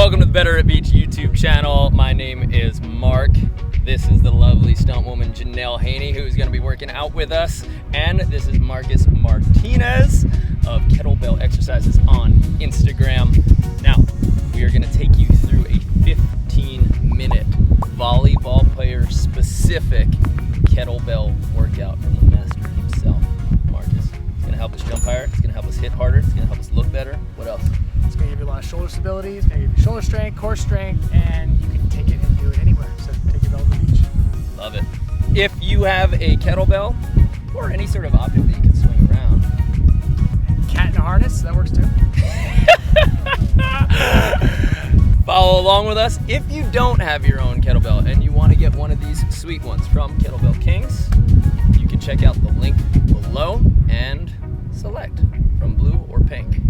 Welcome to the Better at Beach YouTube channel. My name is Mark. This is the lovely stunt woman Janelle Haney, who's going to be working out with us. And this is Marcus Martinez of Kettlebell Exercises on Instagram. Now, we are going to take you through a 15-minute volleyball player specific kettlebell workout from the master himself, Marcus. It's going to help us jump higher, it's going to help us hit harder, it's going to help us look better. What else? It's going to give you a lot of shoulder stability, it's going to give you shoulder strength, core strength, and you can take it and do it anywhere. So take your bell to the beach. Love it. If you have a kettlebell or any sort of object that you can swing around. Cat in a harness, that works too. Follow along with us. If you don't have your own kettlebell and you want to get one of these sweet ones from Kettlebell Kings, you can check out the link below and select from blue or pink.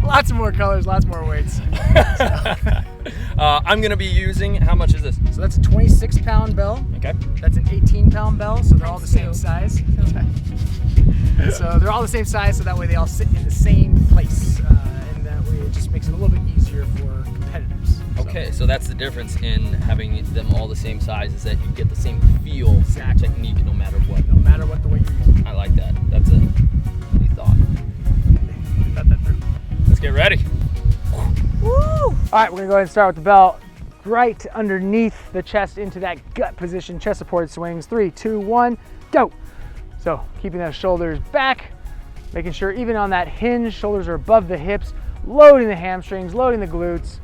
Lots more colors, lots more weights. I'm going to be using, how much is this? So that's a 26-pound bell. Okay. That's an 18-pound bell, so they're all the same size. So they're all the same size, so that way they all sit in the same place. And that way it just makes it a little bit easier for competitors. Okay, so that's the difference in having them all the same size, is that you get the same feel technique no matter what. No matter what the weight you're using. I like that. That's a good thought. We got that through. Let's get ready. Woo! All right, we're gonna go ahead and start with the bell right underneath the chest into that gut position, chest supported swings. 3, 2, 1, go. So keeping those shoulders back, making sure even on that hinge, shoulders are above the hips, loading the hamstrings, loading the glutes,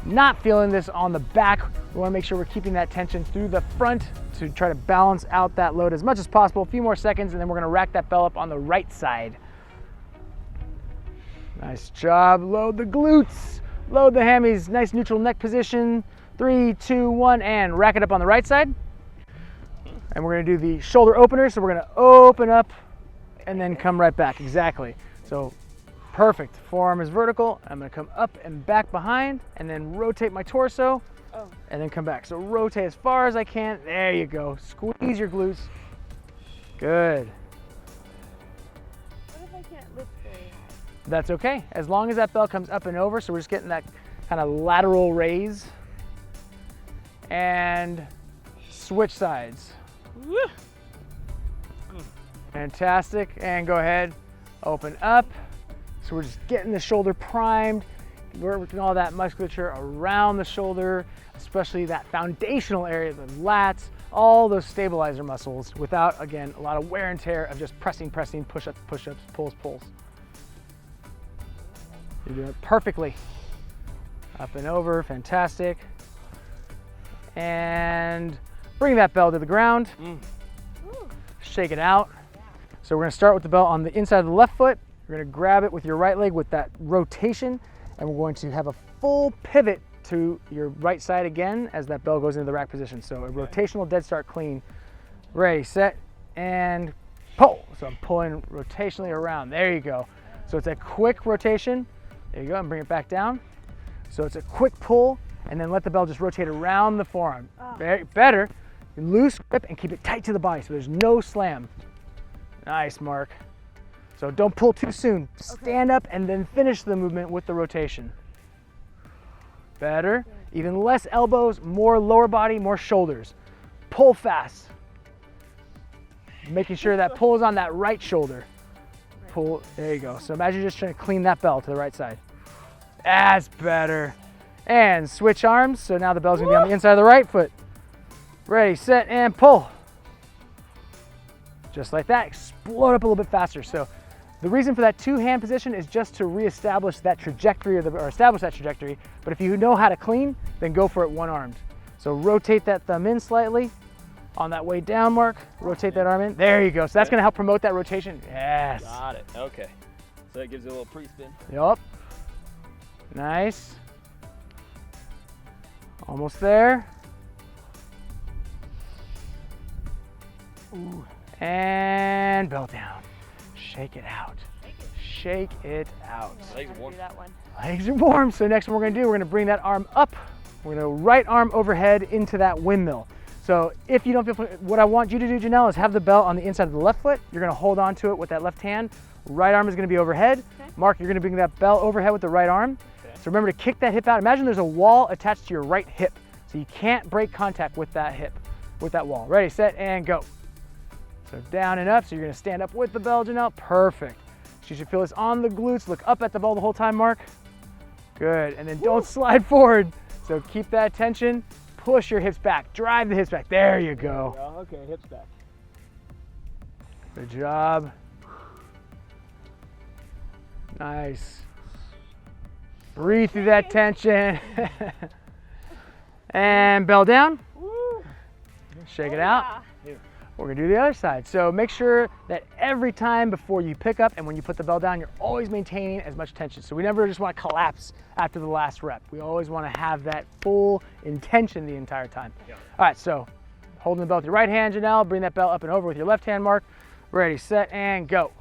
not feeling this on the back. We wanna make sure we're keeping that tension through the front to try to balance out that load as much as possible. A few more seconds, and then we're gonna rack that bell up on the right side. Nice job, load the glutes, load the hammies, nice neutral neck position. 3, 2, 1, and rack it up on the right side. And we're gonna do the shoulder opener, so we're gonna open up and then come right back, exactly. So perfect, forearm is vertical. I'm gonna come up and back behind and then rotate my torso and then come back. So rotate as far as I can, there you go. Squeeze your glutes, good. What if I can't lift very high? That's okay, as long as that bell comes up and over, so we're just getting that kind of lateral raise. And switch sides. Woo. Fantastic, and go ahead, open up. So we're just getting the shoulder primed, working all that musculature around the shoulder, especially that foundational area, the lats, all those stabilizer muscles without, again, a lot of wear and tear of just pressing, push-ups, pulls. You're doing it perfectly. Up and over, fantastic. And bring that bell to the ground. Shake it out. So we're gonna start with the bell on the inside of the left foot. You're gonna grab it with your right leg with that rotation, and we're going to have a full pivot to your right side again as that bell goes into the rack position. So a rotational dead start clean. Ready, set, and pull. So I'm pulling rotationally around. There you go. So it's a quick rotation. There you go, and bring it back down. So it's a quick pull, and then let the bell just rotate around the forearm. Very better. Loose grip and keep it tight to the body so there's no slam. Nice, Mark. So don't pull too soon. Stand up and then finish the movement with the rotation. Better. Even less elbows, more lower body, more shoulders. Pull fast. Making sure that pull is on that right shoulder. Pull, there you go. So imagine you're just trying to clean that bell to the right side. That's better. And switch arms. So now the bell's gonna be on the inside of the right foot. Ready, set, and pull. Just like that, explode up a little bit faster. So the reason for that two-hand position is just to reestablish that trajectory or establish that trajectory. But if you know how to clean, then go for it one-armed. So rotate that thumb in slightly on that way down, Mark. Rotate that arm in. There you go. So that's gonna help promote that rotation. Yes. Got it. Okay. So that gives you a little pre-spin. Yup. Nice. Almost there. Ooh. And bell down. Shake it out. Shake it out. Legs are warm. Legs are warm. So next what we're gonna do, we're gonna bring that arm up. We're gonna right arm overhead into that windmill. So if you don't feel, what I want you to do, Janelle, is have the bell on the inside of the left foot. You're gonna hold on to it with that left hand. Right arm is gonna be overhead. Okay. Mark, you're gonna bring that bell overhead with the right arm. Okay. So remember to kick that hip out. Imagine there's a wall attached to your right hip. So you can't break contact with that hip, with that wall. Ready, set, and go. So down and up. So you're gonna stand up with the bell, Janelle. Perfect. So you should feel this on the glutes. Look up at the ball the whole time, Mark. Good, and then don't slide forward. So keep that tension. Push your hips back. Drive the hips back. There you go. Okay, hips back. Good job. Nice. Breathe through that tension. And bell down. Shake it out. We're gonna do the other side. So make sure that every time before you pick up and when you put the bell down, you're always maintaining as much tension. So we never just want to collapse after the last rep. We always want to have that full intention the entire time. Yeah. All right, so holding the bell with your right hand, Janelle, bring that bell up and over with your left hand, Mark. Ready, set, and go.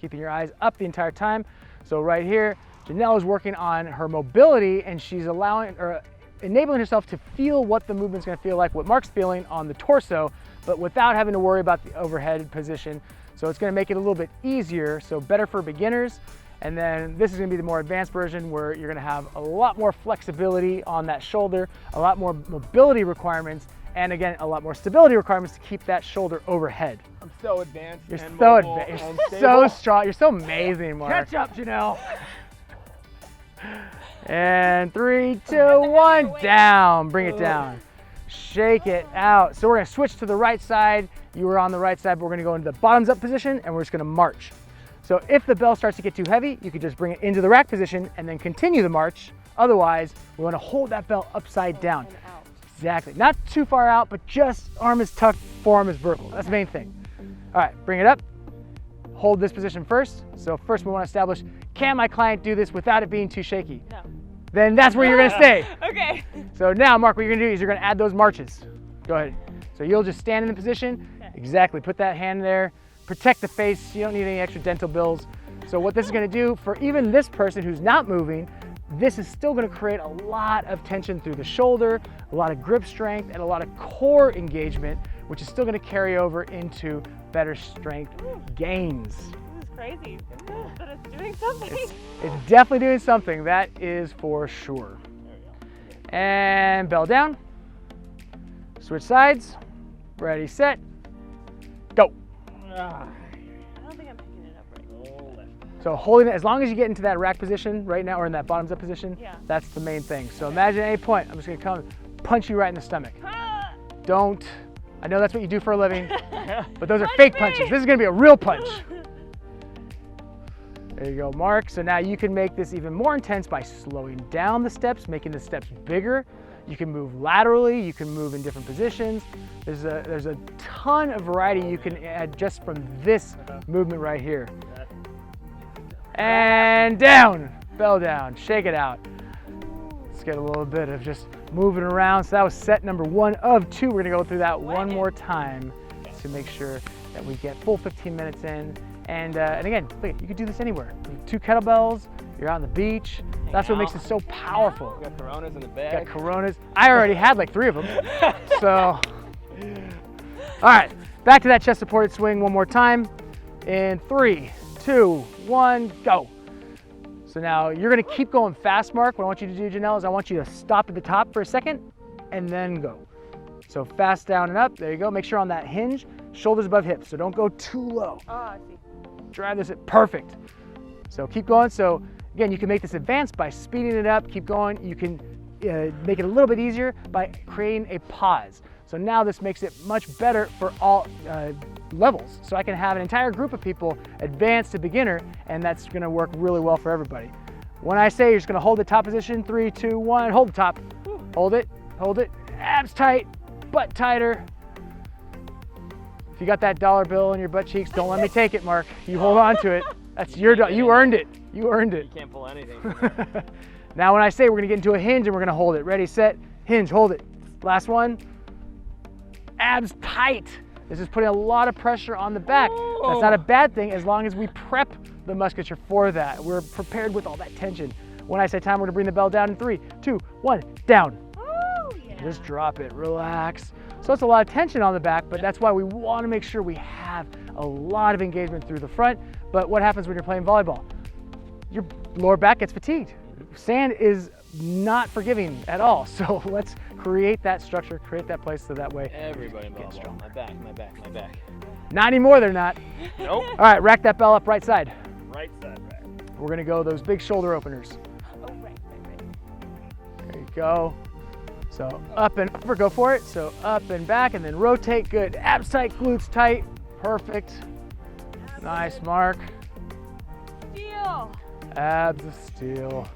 Keeping your eyes up the entire time. So right here, Janelle is working on her mobility and she's enabling herself to feel what the movement's gonna feel like, what Mark's feeling on the torso, but without having to worry about the overhead position. So it's gonna make it a little bit easier, so better for beginners. And then this is gonna be the more advanced version where you're gonna have a lot more flexibility on that shoulder, a lot more mobility requirements, and again, a lot more stability requirements to keep that shoulder overhead. I'm so advanced. You're so advanced, you're so strong, you're so amazing, Mark. Catch up, Janelle. And 3, 2, 1, down. Bring it down. Shake it out. So we're gonna switch to the right side. You were on the right side, but we're gonna go into the bottoms up position and we're just gonna march. So if the bell starts to get too heavy, you could just bring it into the rack position and then continue the march. Otherwise, we wanna hold that bell upside down. Exactly. Not too far out, but just arm is tucked, forearm is vertical. That's the main thing. All right, bring it up. Hold this position first. So first we wanna establish, can my client do this without it being too shaky? No. Then that's where you're gonna stay. Okay. So now, Mark, what you're gonna do is you're gonna add those marches. Go ahead. So you'll just stand in the position. Okay. Exactly, put that hand there. Protect the face, you don't need any extra dental bills. So what this is gonna do for even this person who's not moving, this is still gonna create a lot of tension through the shoulder, a lot of grip strength, and a lot of core engagement, which is still gonna carry over into better strength gains. This is crazy, but it's doing something. It's definitely doing something, that is for sure. And bell down. Switch sides. Ready, set, go. I don't think I'm picking it up right. So holding it, as long as you get into that rack position right now, or in that bottoms up position, Yeah. that's the main thing. So imagine at any point, I'm just gonna come punch you right in the stomach. Don't, I know that's what you do for a living, but those are fake punches. This is gonna be a real punch. There you go, Mark. So now you can make this even more intense by slowing down the steps, making the steps bigger. You can move laterally, you can move in different positions. There's a ton of variety you can add just from this movement right here. And down, bell down, shake it out. Let's get a little bit of just moving around. So that was set number 1 of 2. We're gonna go through that one more time to make sure that we get full 15 minutes in. And again, look, you could do this anywhere. 2 kettlebells, you're out on the beach. That's what makes it so powerful. Got Coronas in the bag. Got Coronas. I already had like 3 of them. So, all right, back to that chest supported swing one more time. In 3, 2, 1, go. So now you're gonna keep going fast, Mark. What I want you to do, Janelle, is I want you to stop at the top for a second and then go. So fast down and up, there you go. Make sure on that hinge, shoulders above hips, so don't go too low. Oh, I see. Drive this at perfect. So keep going. So again, you can make this advanced by speeding it up, keep going. You can make it a little bit easier by creating a pause. So now this makes it much better for all levels. So I can have an entire group of people advanced to beginner, and that's gonna work really well for everybody. When I say you're just gonna hold the top position, 3, 2, 1, hold the top. Hold it, abs tight, butt tighter. If you got that dollar bill in your butt cheeks, don't let me take it, Mark. You hold on to it. That's your dollar. You earned it. You earned it. You can't pull anything. Now when I say we're gonna get into a hinge and we're gonna hold it. Ready, set, hinge, hold it. Last one. Abs tight. This is putting a lot of pressure on the back. That's not a bad thing as long as we prep the musculature for that. We're prepared with all that tension. When I say time, we're gonna bring the bell down in 3, 2, 1, down. Oh, yeah. Just drop it, relax. So it's a lot of tension on the back, but that's why we want to make sure we have a lot of engagement through the front. But what happens when you're playing volleyball? Your lower back gets fatigued. sand is not forgiving at all. So let's create that structure, create that place so that way Everybody in get volleyball. strong. My back, my back, my back. Not anymore, they're not. Nope. All right, rack that bell up right side. Right side rack. We're gonna go those big shoulder openers. Oh, right. There you go. So up and over, go for it. So up and back and then rotate, good. Abs tight, glutes tight, perfect. Nice, Mark. Steel. Abs of steel.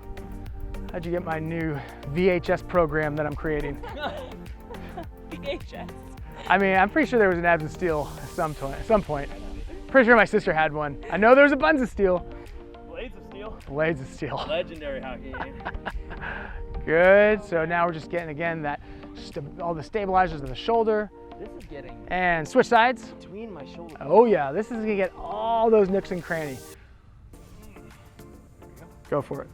How'd you get my new VHS program that I'm creating? VHS. I mean, I'm pretty sure there was an abs of steel at some point. Pretty sure my sister had one. I know there was a buns of steel. Blades of steel. Blades of steel. Legendary hockey game. Good. So now we're just getting again all the stabilizers of the shoulder. This is getting And switch sides. between my shoulders. Oh yeah, this is gonna get all those nooks and crannies. Go for it.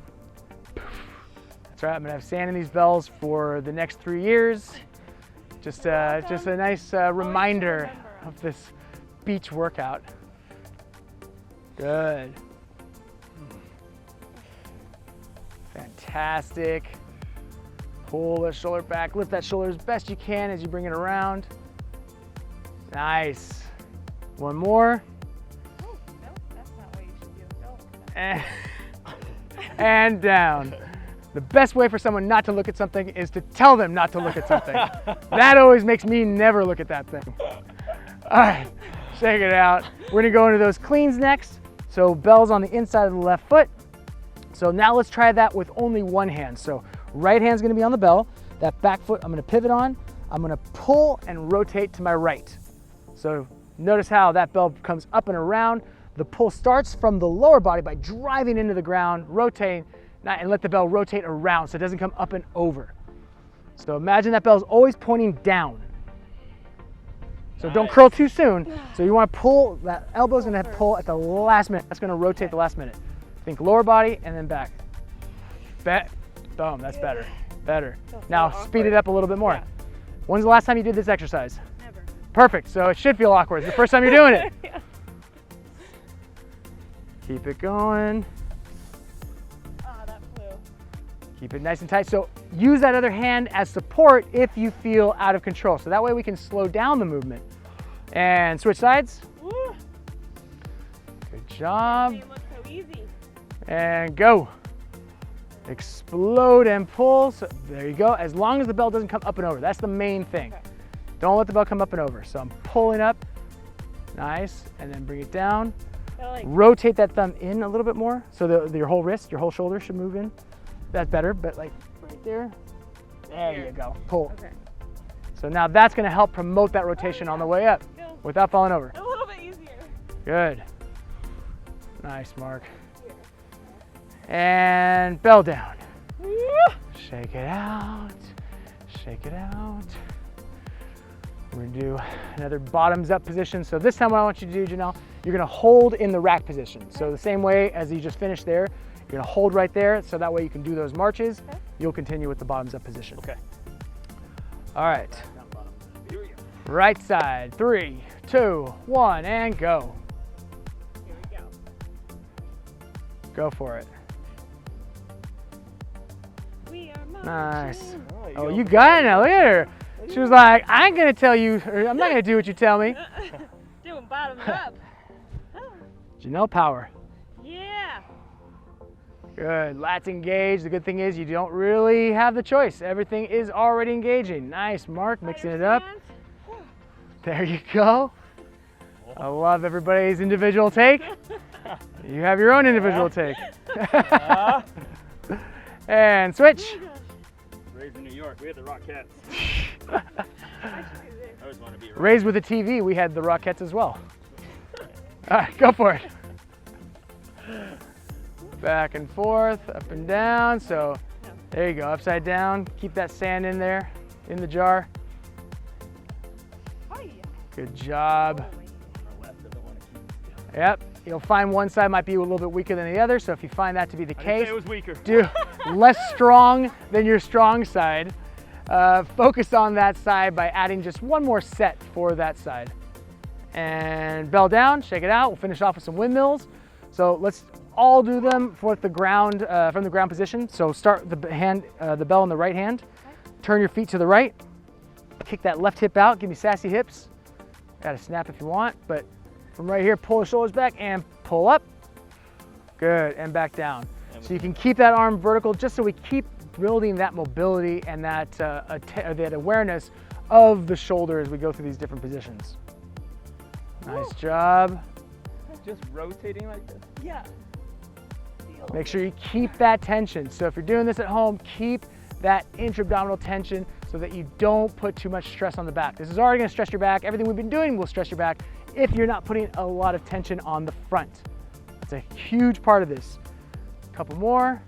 That's right. I'm gonna have sand in these bells for the next 3 years. Just a nice reminder of this beach workout. Good. Fantastic. Pull the shoulder back, lift that shoulder as best you can as you bring it around. Nice. One more. Oh, no, that's not what you should do. No. And down. The best way for someone not to look at something is to tell them not to look at something. That always makes me never look at that thing. All right, shake it out. We're gonna go into those cleans next. So bells on the inside of the left foot. So now let's try that with only one hand. So right hand's gonna be on the bell. That back foot I'm gonna pivot on. I'm gonna pull and rotate to my right. So notice how that bell comes up and around. The pull starts from the lower body by driving into the ground, rotating, and let the bell rotate around so it doesn't come up and over. So imagine that bell's always pointing down. So don't curl too soon. So you want to pull, that elbow's gonna pull at the last minute. That's gonna rotate the last minute. Think lower body and then back. Boom, that's better, better. Now speed it up a little bit more. Yeah. When's the last time you did this exercise? Never. Perfect, so it should feel awkward. It's the first time you're doing it. Yeah. Keep it going. Oh, that flew. Keep it nice and tight. So use that other hand as support if you feel out of control. So that way we can slow down the movement. And switch sides. Woo. Good job. It looks so easy. And go. Explode and pull. So there you go. As long as the bell doesn't come up and over. That's the main thing. Okay. Don't let the bell come up and over. So I'm pulling up. Nice. And then bring it down. Like, Rotate that thumb in a little bit more. So your whole wrist, your whole shoulder should move in. That's better, but like right there. There you go. Pull. okay. So now that's going to help promote that rotation on the way up Feels without falling over. a little bit easier. Good. Nice, Mark. And bell down. Woo. Shake it out. Shake it out. We're going to do another bottoms up position. So this time what I want you to do, Janelle, you're going to hold in the rack position. So the same way as you just finished there, you're going to hold right there so that way you can do those marches. Okay. You'll continue with the bottoms up position. Okay. All right. Here we go. Right side, 3, 2, 1, and go. Here we go. Go for it. We are marching. Nice. Oh, Oh, you got it now. Look at her. She was like, I ain't gonna tell you, or I'm not gonna do what you tell me. Doing bottoms up. Janelle power. Yeah. Good. Lats engaged. The good thing is you don't really have the choice. Everything is already engaging. Nice, Mark. Mixing it up. There you go. I love everybody's individual take. You have your own individual take. And switch. Raised in New York, we had the Rockettes. I always want to be Raised with a TV, we had the Rockettes as well. All right, go for it. Back and forth, up and down. So there you go, upside down. Keep that sand in there, in the jar. Good job. Yep, you'll find one side might be a little bit weaker than the other. So if you find that to be the case, it was weaker. do less strong than your strong side. Focus on that side by adding just one more set for that side. And bell down, shake it out. We'll finish off with some windmills. So let's all do them with the ground, from the ground position. So start the bell in the right hand, turn your feet to the right, kick that left hip out, give me sassy hips. Got to snap if you want, but from right here, pull the shoulders back and pull up. Good, and back down. So you can keep that arm vertical just so we keep building that mobility and that, that awareness of the shoulder as we go through these different positions. Nice job. Just rotating like this? Yeah. Make sure you keep that tension. So if you're doing this at home, keep that intra-abdominal tension so that you don't put too much stress on the back. This is already gonna stress your back. Everything we've been doing will stress your back if you're not putting a lot of tension on the front. That's a huge part of this. A couple more.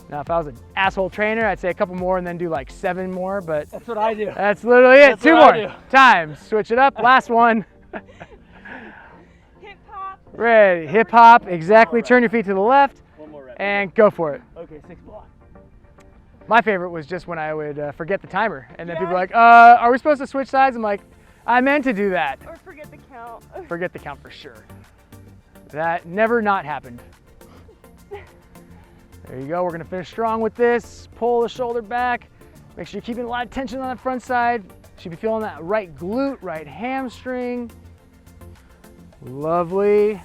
Now, if I was an asshole trainer, I'd say a couple more and then do like 7 more, but That's what I do. that's literally it. That's 2 what I more do. times. Switch it up. Last one. Hip hop. Ready. Hip hop. Exactly. All right. Turn your feet to the left One more rep. and go for it. Okay, 6 block. My favorite was just when I would forget the timer, and then Yeah. people were like, are we supposed to switch sides? I'm like, I meant to do that. Or forget the count. Forget the count for sure. That never not happened. There you go. We're gonna finish strong with this. Pull the shoulder back. Make sure you're keeping a lot of tension on that front side. Should be feeling that right glute, right hamstring. Lovely.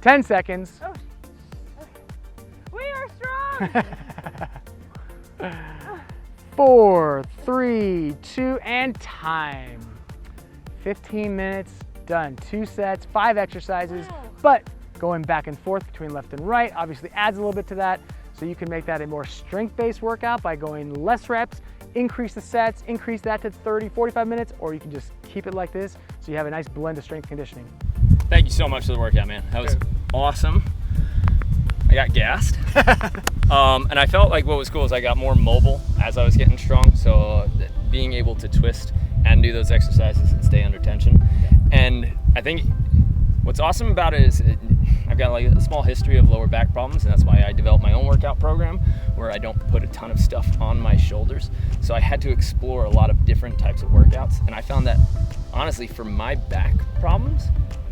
10 seconds. Oh. We are strong. 4, 3, 2, and time. 15 minutes, done. 2 sets, 5 exercises, Wow. but going back and forth between left and right obviously adds a little bit to that. So you can make that a more strength-based workout by going less reps, increase the sets, increase that to 30, 45 minutes, or you can just keep it like this so you have a nice blend of strength conditioning. Thank you so much for the workout, man. That was awesome. I got gassed. And I felt like what was cool is I got more mobile as I was getting strong. So being able to twist and do those exercises and stay under tension. And I think what's awesome about it is I've got like a small history of lower back problems, and that's why I developed my own workout program where I don't put a ton of stuff on my shoulders. So I had to explore a lot of different types of workouts, and I found that honestly for my back problems,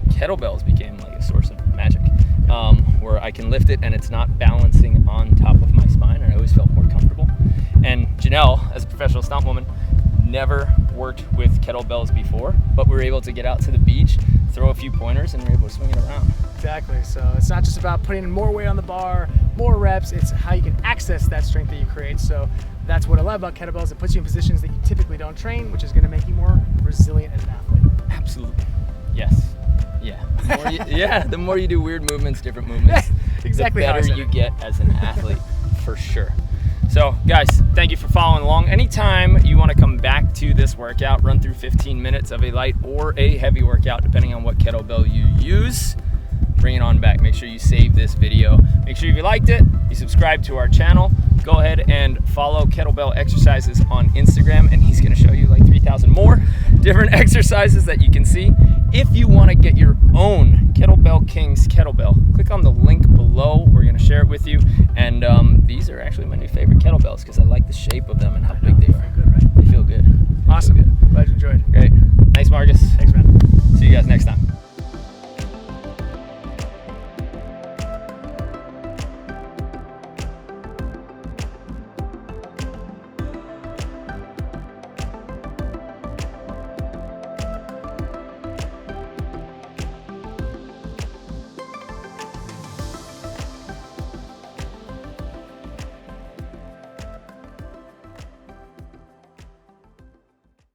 kettlebells became like a source of magic, where I can lift it and it's not balancing on top of my spine, and I always felt more comfortable. And Janelle, as a professional stunt woman, never worked with kettlebells before, but we were able to get out to the beach, throw a few pointers, and we were able to swing it around. Exactly. So it's not just about putting more weight on the bar, more reps, it's how you can access that strength that you create. So that's what I love about kettlebells. It puts you in positions that you typically don't train, which is going to make you more resilient as an athlete. Absolutely. Yes. Yeah. The more you do weird movements, different movements, Exactly the how I better said you it. get as an athlete, for sure. So guys, thank you for following along. Anytime you want to come back to this workout, run through 15 minutes of a light or a heavy workout, depending on what kettlebell you use, bring it on back. Make sure you save this video. Make sure if you liked it, you subscribe to our channel. Go ahead and follow Kettlebell Exercises on Instagram, and he's gonna show you like 3,000 more different exercises that you can see. If you wanna get your own Kettlebell Kings kettlebell, click on the link below. We're gonna share it with you. And these are actually my new favorite kettlebells because I like the shape of them and how big they are. Good, right? They feel good. Awesome. They feel good. Glad you enjoyed. Great. Thanks, Marcus. Thanks, man. See you guys.